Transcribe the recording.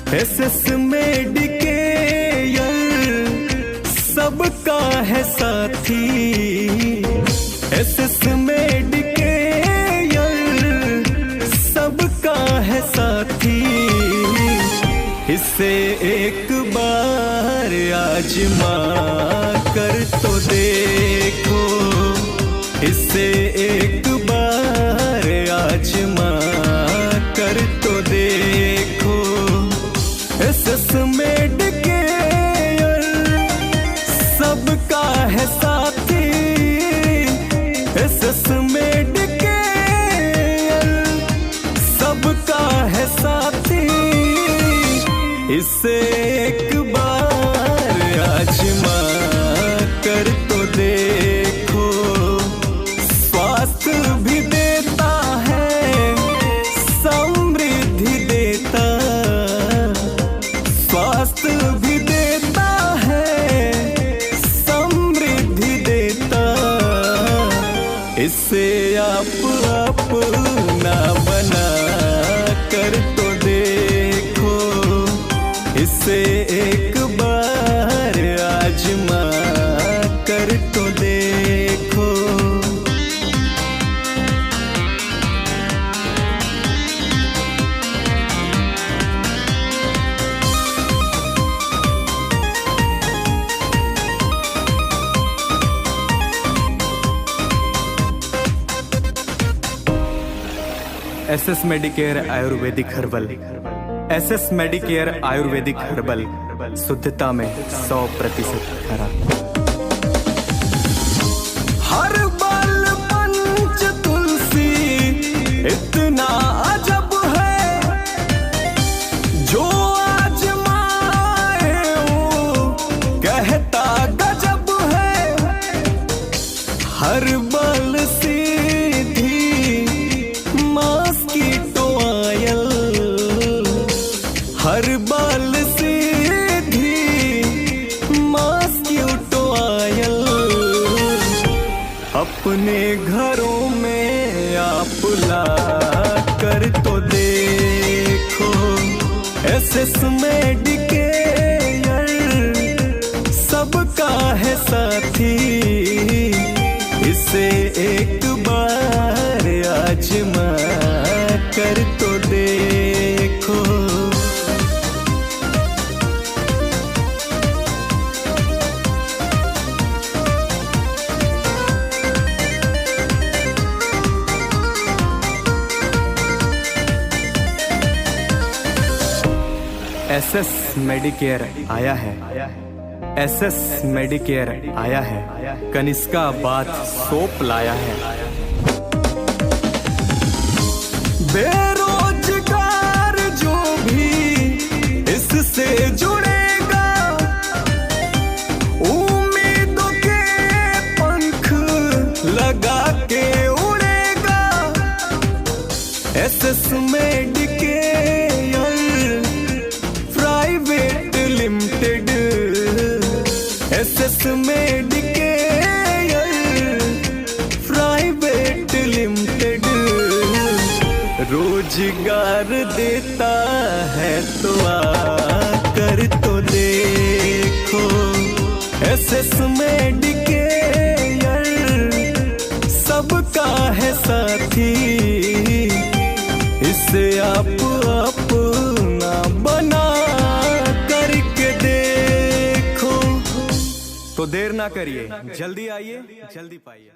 SS Medicare सबका है साथी। एसएस मेडिकेयर सबका है साथी। इसे एक बार आजमा कर तो देखो, इसे एक बार आजमा कर तो देखो। एसएस मेडिकेयर सबका है साथी। एसएस मेडिकेयर सबका है साथी। इसे एक बार आजमा कर तो देखो। स्वास्थ्य भी देता है, समृद्धि देता। स्वास्थ्य भी देता है, समृद्धि देता। इसे आप अपना बना कर तो देखो। इसे एक बार आजमा कर तो देखो। एसएस मेडिकेयर आयुर्वेदिक हर्बल। एसएस मेडिकेयर आयुर्वेदिक हर्बल शुद्धता में 100% खरा। हर्बल पंच तुलसी इतना अजब है, जो आजमाए वो कहता गजब है। हर्बल सीधी मॉस्किटो आयल। हर्बल सीधी मॉस्किटो आयल। अपने घरों में आप ला कर तो देखो। एसएस मेडिकेयर सबका है साथी। इसे एक बार आजमा कर तो देखो। एसएस मेडिकेयर आया है। एसएस मेडिकेयर आया है। कनिष्का बाथ सोप लाया है। बेरोजगार जो भी इससे जुड़ेगा, उम्मीदों के पंख लगा के उड़ेगा। SS Medicare private limited. SS Medicare private limited. रोजगार देता है तो आकर तो देखो। एसएस मेडिकेयर सबका है साथी। इसे आप अपना बना करके देखो। तो देर ना करिए, जल्दी आइए, जल्दी पाइए।